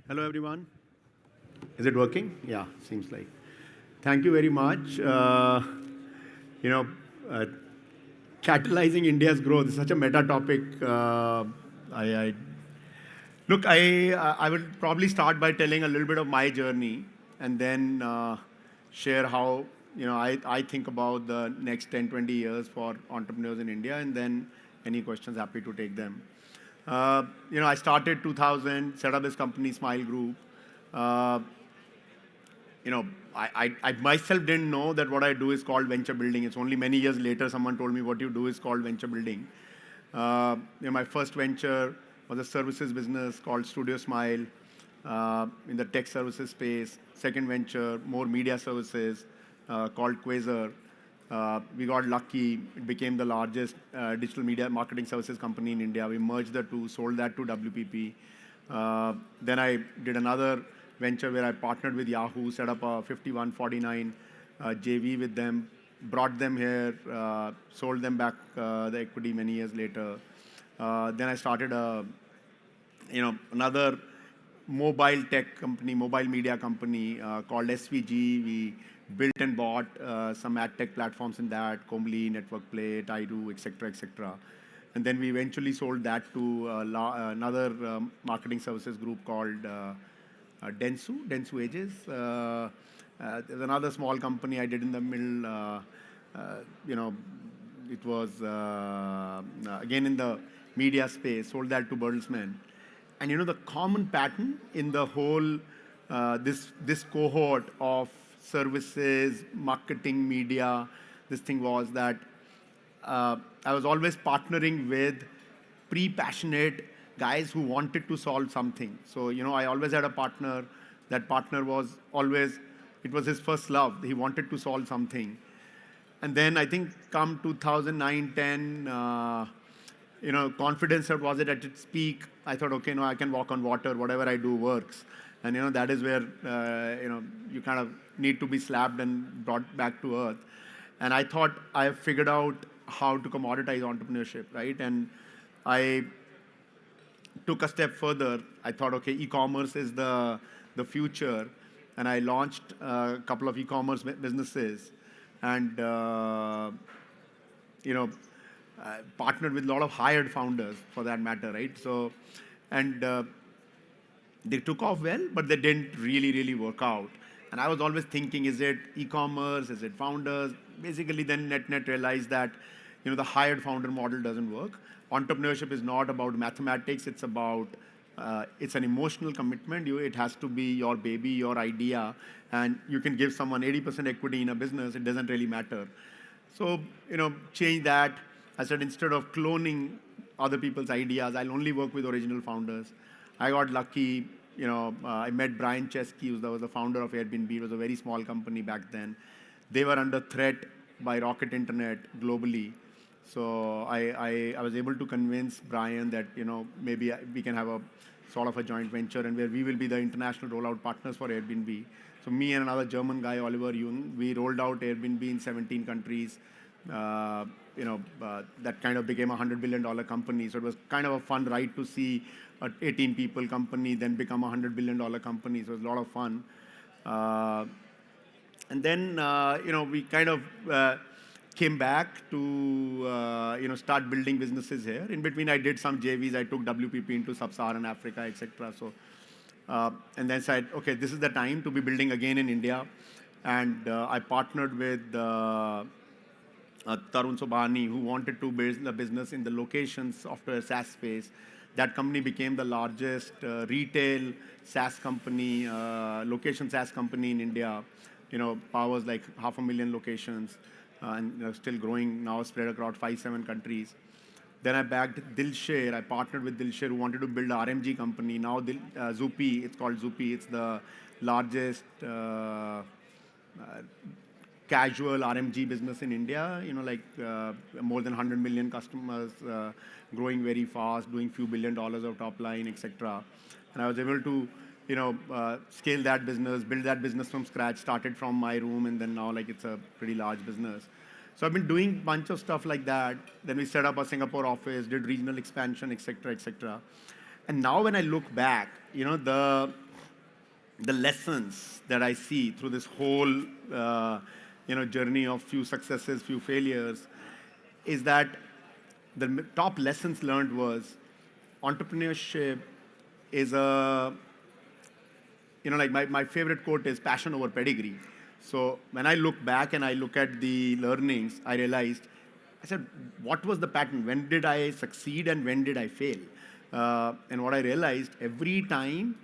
Hello, everyone. Is it working? Yeah, seems like. Thank you very much. You know, uh, Catalyzing India's growth is such a meta topic. I look. I would probably start by telling a little bit of my journey, and then share how I think about the next 10, 20 years for entrepreneurs in India, and then any questions, happy to take them. I started 2000, set up this company, Smile Group. Uh, you know, I myself didn't know that what I do is called venture building. It's only many years later someone told me what you do is called venture building. My first venture was a services business called Studio Smile in the tech services space. Second venture, more media services called Quasar. We got lucky. It became the largest digital media marketing services company in India. We merged the two, sold that to WPP. Then I did another venture where I partnered with Yahoo, set up a 51-49 JV with them, brought them here, sold them back the equity many years later. Then I started another mobile tech company, mobile media company called SVG. We built and bought some ad tech platforms in that, Comely, Network Play, Taidu, etc., etc. And then we eventually sold that to another marketing services group called Dentsu Ages. There's another small company I did in the middle. It was again in the media space. Sold that to Bertelsmann. And the common pattern in the whole this cohort of services, marketing, media, this thing was that I was always partnering with pre-passionate guys who wanted to solve something. So, I always had a partner. That partner was always, it was his first love. He wanted to solve something. And then I think come 2009, 10, confidence that was it at its peak. I thought, okay, no, I can walk on water. Whatever I do works. And, that is where, you kind of need to be slapped and brought back to earth. And I thought I have figured out how to commoditize entrepreneurship, right? And I took a step further. I thought, okay, e-commerce is the future. And I launched a couple of e-commerce businesses and, partnered with a lot of hired founders for that matter, right? So, and they took off well, but they didn't really work out. And I was always thinking, is it e-commerce? Is it founders? Basically, then net realized that, the hired founder model doesn't work. Entrepreneurship is not about mathematics. It's about, it's an emotional commitment. It has to be your baby, your idea. And you can give someone 80% equity in a business. It doesn't really matter. So, change that. I said, instead of cloning other people's ideas, I'll only work with original founders. I got lucky. I met Brian Chesky, who was the founder of Airbnb. It was a very small company back then. They were under threat by Rocket Internet globally. So I was able to convince Brian that, maybe we can have a sort of a joint venture and where we will be the international rollout partners for Airbnb. So me and another German guy, Oliver Jung, we rolled out Airbnb in 17 countries. That kind of became a $100 billion company. So it was kind of a fun ride to see an 18 people company then become a $100 billion company. So it was a lot of fun. And then, we kind of came back to, start building businesses here. In between, I did some JVs. I took WPP into Sub-Saharan Africa, etc. So, and then said, okay, this is the time to be building again in India. And I partnered with Tarun Sobhani, who wanted to build the business in the location software SaaS space. That company became the largest retail SaaS company, location SaaS company in India. Powers like 500,000 locations and still growing now, spread across 5-7 countries. Then I backed Dilshare. I partnered with Dilshare, who wanted to build an RMG company. Now Zupi, it's called Zupi. It's the largest casual RMG business in India. More than 100 million customers, growing very fast, doing few $1 billion of top line, etc. And I was able to, scale that business, build that business from scratch, started from my room, and then now it's a pretty large business. So I've been doing a bunch of stuff like that. Then we set up a Singapore office, did regional expansion, etc., etc. And now when I look back, the the lessons that I see through this whole journey of few successes, few failures, is that the top lessons learned was entrepreneurship is a, like my favorite quote is passion over pedigree. So when I look back and I look at the learnings, I realized, I said, what was the pattern? When did I succeed and when did I fail? And what I realized, every time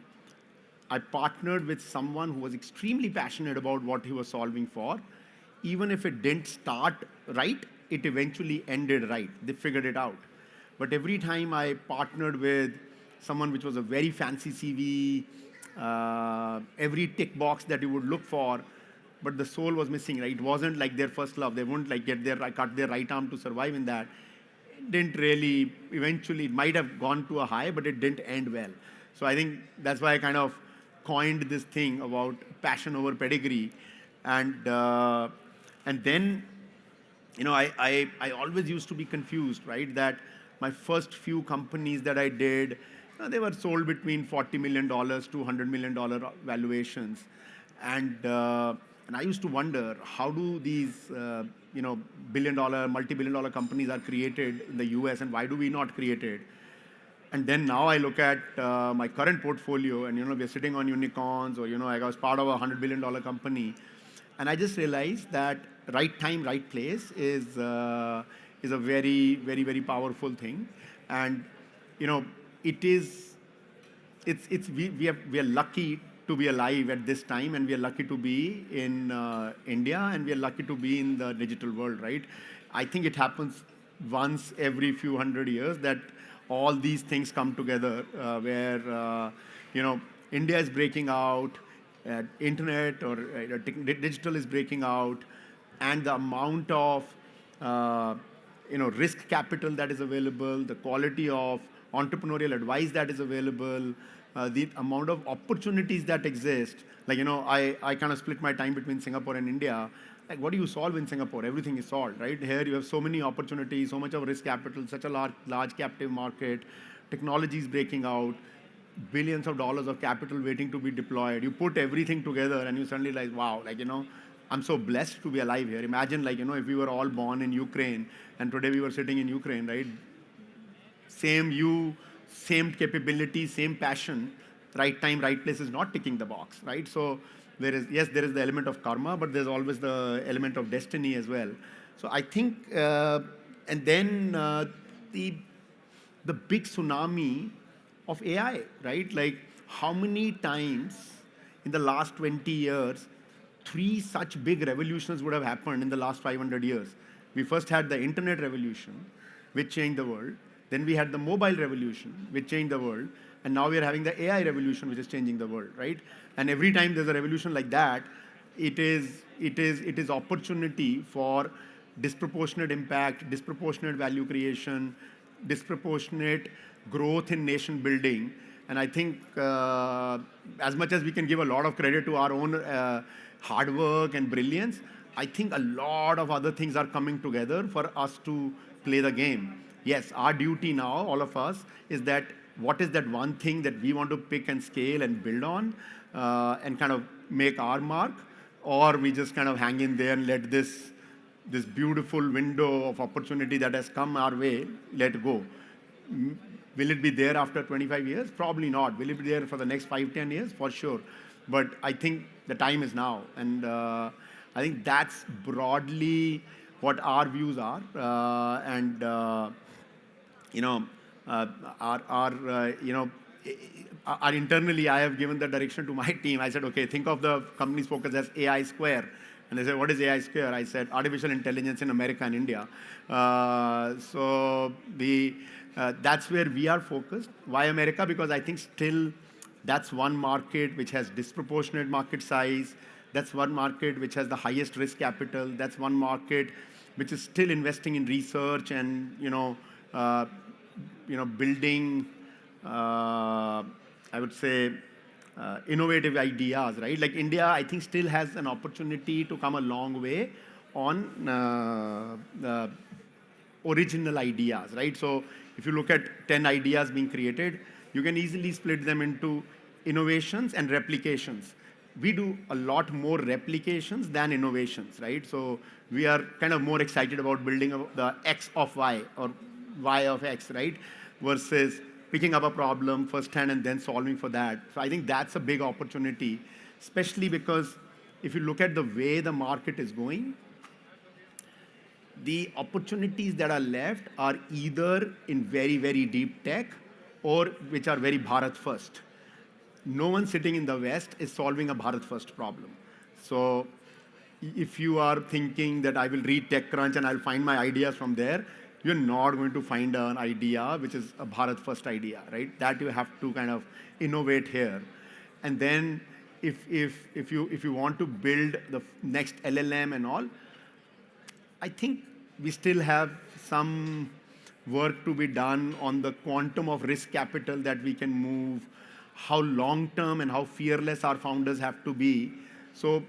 I partnered with someone who was extremely passionate about what he was solving for, even if it didn't start right, it eventually ended right. They figured it out. But every time I partnered with someone which was a very fancy CV, every tick box that you would look for, but the soul was missing, right? It wasn't like their first love. They wouldn't like cut their right arm to survive in that. It didn't really, eventually, it might have gone to a high, but it didn't end well. So I think that's why I kind of coined this thing about passion over pedigree. And then, I always used to be confused, right? That my first few companies that I did, they were sold between $40 million to $100 million valuations. And I used to wonder, how do these, billion-dollar, multi-billion-dollar companies are created in the US, and why do we not create it? And then now I look at my current portfolio, and we're sitting on unicorns, or I was part of a $100 billion company, and I just realized that right time, right place is a very, very, very powerful thing. And we are lucky to be alive at this time, and we are lucky to be in India, and we are lucky to be in the digital world, right? I think it happens once every few hundred years that all these things come together, where India is breaking out, internet or digital is breaking out, and the amount of risk capital that is available, the quality of entrepreneurial advice that is available, the amount of opportunities that exist. Like, I kind of split my time between Singapore and India. Like, what do you solve in Singapore? Everything is solved, right? Here you have so many opportunities, so much of risk capital, such a large captive market, technology is breaking out, billions of dollars of capital waiting to be deployed. You put everything together and you suddenly like, wow, I'm so blessed to be alive here. Imagine, if we were all born in Ukraine and today we were sitting in Ukraine, right? Same capability, same passion, right time, right place is not ticking the box, right? So there is the element of karma, but there's always the element of destiny as well. So I think, and then the big tsunami of AI, right? Like, how many times in the last 20 years, 3 such big revolutions would have happened in the last 500 years? We first had the internet revolution, which changed the world. Then we had the mobile revolution, which changed the world. And now we are having the AI revolution, which is changing the world, right? And every time there's a revolution like that, it is opportunity for disproportionate impact, disproportionate value creation, disproportionate growth in nation building. And I think as much as we can give a lot of credit to our own hard work and brilliance, I think a lot of other things are coming together for us to play the game. Yes, our duty now, all of us, is that what is that one thing that we want to pick and scale and build on and kind of make our mark, or we just kind of hang in there and let this beautiful window of opportunity that has come our way, let go. Will it be there after 25 years? Probably not. Will it be there for the next 5-10 years? For sure. But I think the time is now. And I think that's broadly what our views are. Internally, I have given the direction to my team. I said, okay, think of the company's focus as AI Square. And they said, what is AI Square? I said, artificial intelligence in America and India. That's where we are focused. Why America? Because I think still that's one market which has disproportionate market size. That's one market which has the highest risk capital. That's one market which is still investing in research and building, I would say, innovative ideas, right? Like India, I think still has an opportunity to come a long way on original ideas, right? So if you look at 10 ideas being created, you can easily split them into innovations and replications. We do a lot more replications than innovations, right? So we are kind of more excited about building the X of Y or Y of X, right? Versus picking up a problem firsthand and then solving for that. So I think that's a big opportunity, especially because if you look at the way the market is going, the opportunities that are left are either in very, very deep tech or which are very Bharat first. No one sitting in the West is solving a Bharat first problem. So if you are thinking that I will read TechCrunch and I'll find my ideas from there, you're not going to find an idea which is a Bharat first idea, right? That you have to kind of innovate here. And then if you want to build the next LLM and all, I think we still have some work to be done on the quantum of risk capital that we can move, how long-term and how fearless our founders have to be. So,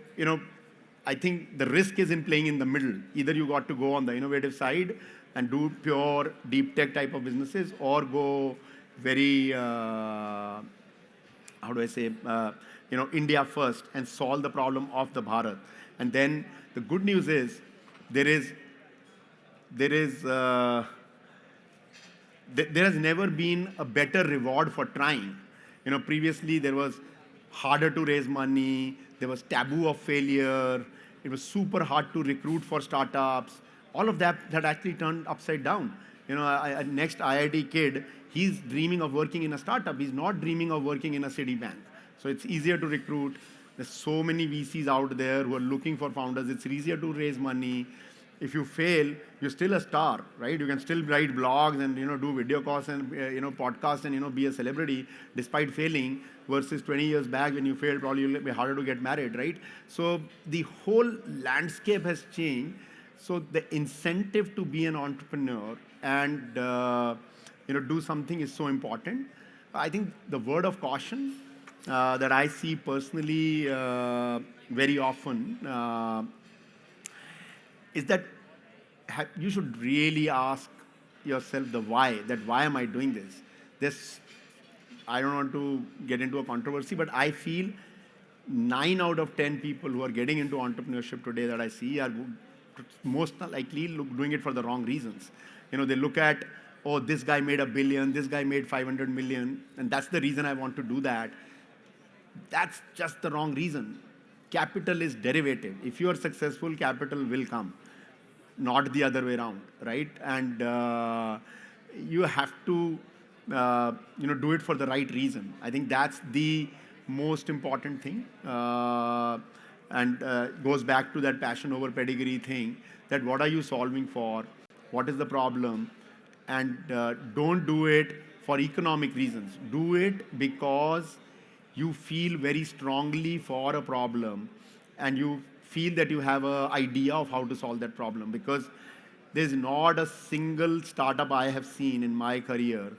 I think the risk is in playing in the middle. Either you got to go on the innovative side and do pure deep tech type of businesses, or go very, India first and solve the problem of the Bharat. And then the good news is there has never been a better reward for trying. Previously there was harder to raise money, there was taboo of failure, it was super hard to recruit for startups. All of that had actually turned upside down. Next IIT kid, he's dreaming of working in a startup. He's not dreaming of working in a Citibank. So it's easier to recruit. There's so many VCs out there who are looking for founders. It's easier to raise money. If you fail, you're still a star, right? You can still write blogs and do video calls and podcasts and be a celebrity despite failing. Versus 20 years back when you failed, probably it'll be harder to get married, right? So the whole landscape has changed. So the incentive to be an entrepreneur and do something is so important. I think the word of caution that I see personally very often is that you should really ask yourself the why, that why am I doing this? I don't want to get into a controversy, but I feel 9 out of 10 people who are getting into entrepreneurship today that I see are most likely doing it for the wrong reasons. They look at, oh, this guy made $1 billion, this guy made 500 million, and that's the reason I want to do that. That's just the wrong reason. Capital is derivative. If you are successful, capital will come, not the other way around, right? And you have to do it for the right reason. I think that's the most important thing. And goes back to that passion over pedigree thing, that what are you solving for? What is the problem? And don't do it for economic reasons. Do it because you feel very strongly for a problem and you feel that you have an idea of how to solve that problem. Because there's not a single startup I have seen in my career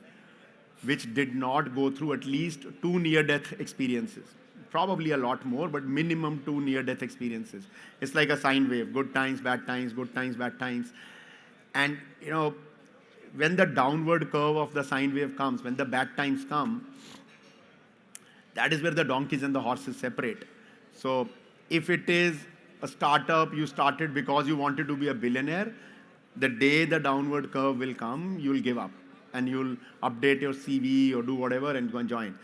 which did not go through at least 2 near-death experiences. Probably a lot more, but minimum 2 near-death experiences. It's like a sine wave, good times, bad times, good times, bad times. And, when the downward curve of the sine wave comes, when the bad times come, that is where the donkeys and the horses separate. So if it is a startup you started because you wanted to be a billionaire, the day the downward curve will come, you'll give up and you'll update your CV or do whatever and go and join.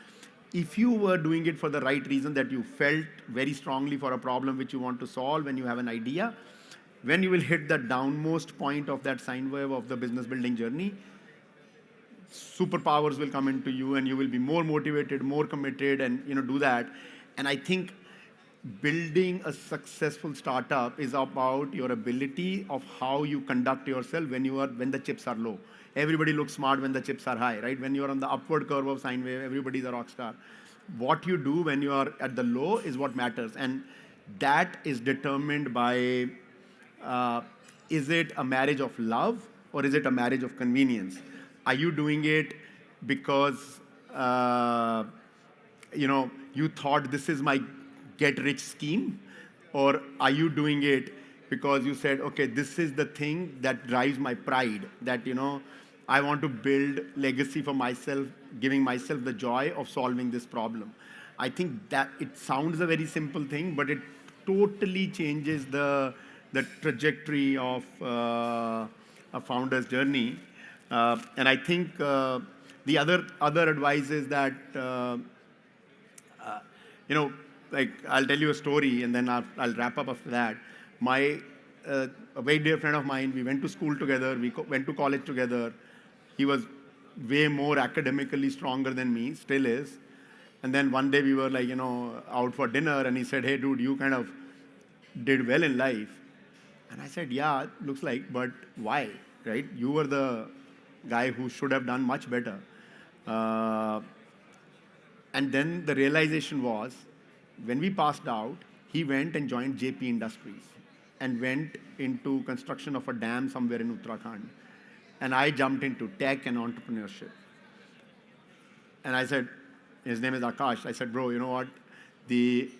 If you were doing it for the right reason, that you felt very strongly for a problem which you want to solve and you have an idea, when you will hit the downmost point of that sine wave of the business building journey, superpowers will come into you and you will be more motivated, more committed, and do that. And I think building a successful startup is about your ability of how you conduct yourself when the chips are low. Everybody looks smart when the chips are high, right? When you're on the upward curve of sine wave, everybody's a rock star. What you do when you are at the low is what matters. And that is determined by, is it a marriage of love or is it a marriage of convenience? Are you doing it because, you thought this is my get-rich scheme? Or are you doing it because you said, okay, this is the thing that drives my pride, that, I want to build legacy for myself, giving myself the joy of solving this problem. I think that it sounds a very simple thing, but it totally changes the trajectory of a founder's journey. And I think the other advice is that you know, like I'll tell you a story and then I'll wrap up after that. My a very dear friend of mine, we went to school together, went to college together. He was way more academically stronger than me, still is. And then one day we were like, out for dinner, and he said, "Hey, dude, you kind of did well in life." And I said, "Yeah, looks like, but why, right? You were the guy who should have done much better." Uh, and then the realization was, when we passed out, he went and joined JP Industries and went into construction of a dam somewhere in Uttarakhand. And I jumped into tech and entrepreneurship. And I said, his name is Akash. I said, "Bro, you know what? The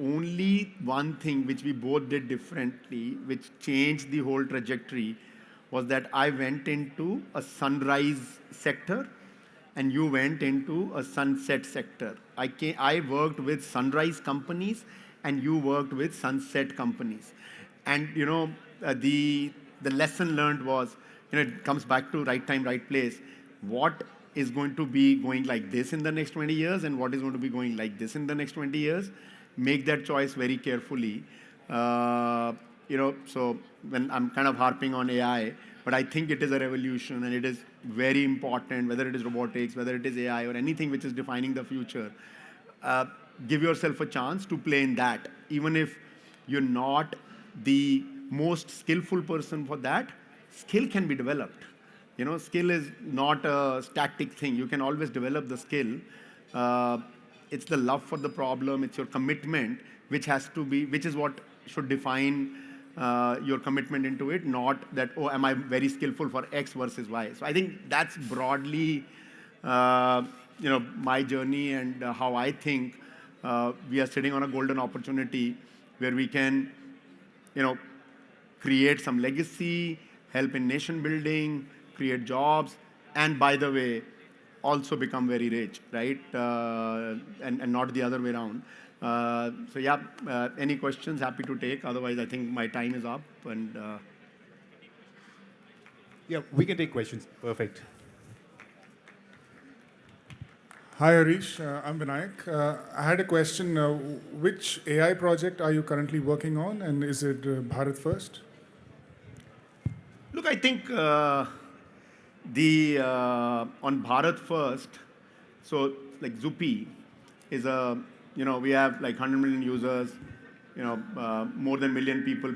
only one thing which we both did differently, which changed the whole trajectory, was that I went into a sunrise sector and you went into a sunset sector. I worked with sunrise companies and you worked with sunset companies." And the lesson learned was, it comes back to right time, right place. What is going to be going like this in the next 20 years and what is going to be going like this in the next 20 years? Make that choice very carefully. So when I'm kind of harping on AI, but I think it is a revolution and it is very important, whether it is robotics, whether it is AI or anything which is defining the future. Give yourself a chance to play in that. Even if you're not the most skillful person for that, skill can be developed. Skill is not a static thing. You can always develop the skill. It's the love for the problem. It's your commitment, which is what should define your commitment into it, not that, oh, am I very skillful for X versus Y. So I think that's broadly, my journey and how I think we are sitting on a golden opportunity where we can, create some legacy, help in nation building, create jobs, and by the way, also become very rich, right? And not the other way around. Any questions? Happy to take. Otherwise, I think my time is up. And yeah, we can take questions. Perfect. Hi, Harish. I'm Vinayak. I had a question. Which AI project are you currently working on, and is it Bharat First? look, I think on Bharat First, so like Zupi is we have like 100 million users, more than a million people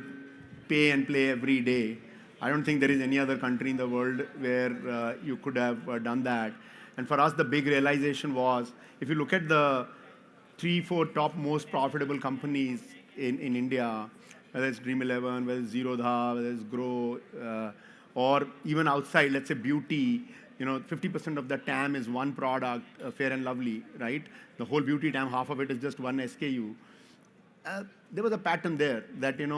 pay and play every day. I don't think there is any other country in the world where you could have done that. And for us, the big realization was, if you look at the 3-4 top most profitable companies in India, whether it's Dream11, whether it's Zerodha, whether it's Grow, or even outside, let's say beauty, 50% of the TAM is one product, Fair and Lovely, right? The whole beauty TAM, half of it is just one SKU. There was a pattern there that, in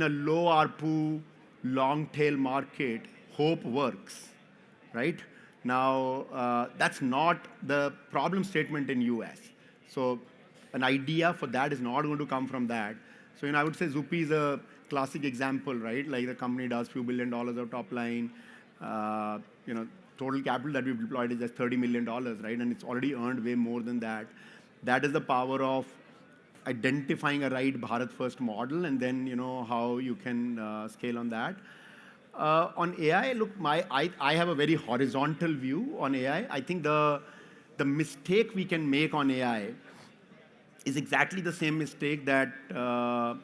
a low ARPU, long tail market, hope works, right? Now, that's not the problem statement in US. So an idea for that is not going to come from that. So, I would say Zupi is a classic example, right? Like the company does few $1 billion of top line. Total capital that we've deployed is just $30 million, right? And it's already earned way more than that. That is the power of identifying a right Bharat First model and then, how you can scale on that. On AI, look, I have a very horizontal view on AI. I think the mistake we can make on AI is exactly the same mistake that 10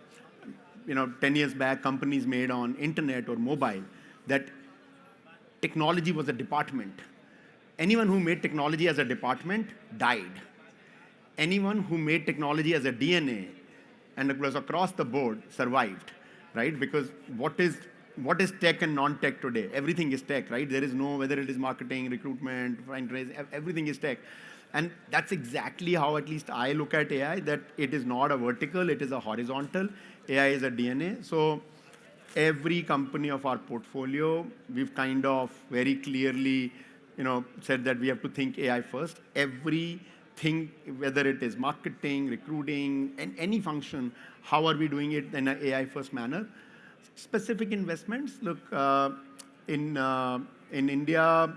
years back companies made on internet or mobile, that technology was a department. Anyone who made technology as a department died. Anyone who made technology as a DNA and it was across the board survived, right? Because what is tech and non-tech today? Everything is tech, right? There is no, whether it is marketing, recruitment, fundraising, everything is tech. And that's exactly how at least I look at AI, that it is not a vertical, it is a horizontal. AI is a DNA. So every company of our portfolio, we've kind of very clearly, said that we have to think AI first. Every think whether it is marketing, recruiting, and any function, how are we doing it in an AI-first manner? Specific investments, look, in India,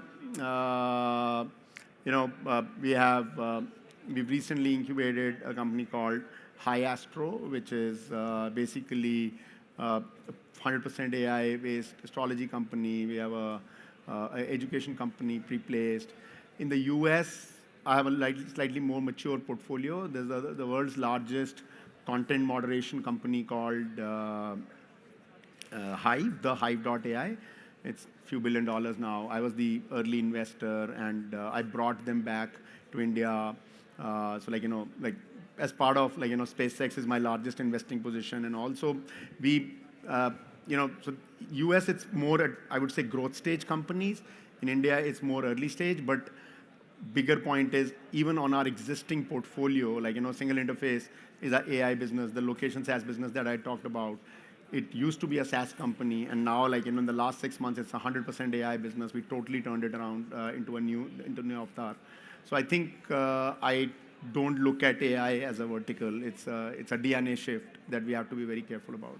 we've recently incubated a company called High Astro, which is basically 100% AI-based astrology company. We have a education company pre-placed. In the US, I have a slightly more mature portfolio. There's the world's largest content moderation company called Hive, the Hive.ai. It's a few $1 billion now. I was the early investor, and I brought them back to India. As part of SpaceX is my largest investing position, and also so US it's more I would say growth stage companies. In India it's more early stage, but bigger point is even on our existing portfolio, single interface is our AI business, the location SaaS business that I talked about. It used to be a SaaS company, and now in the last 6 months, it's 100% AI business. We totally turned it around into new avatar. So I think I don't look at AI as a vertical. It's a DNA shift that we have to be very careful about.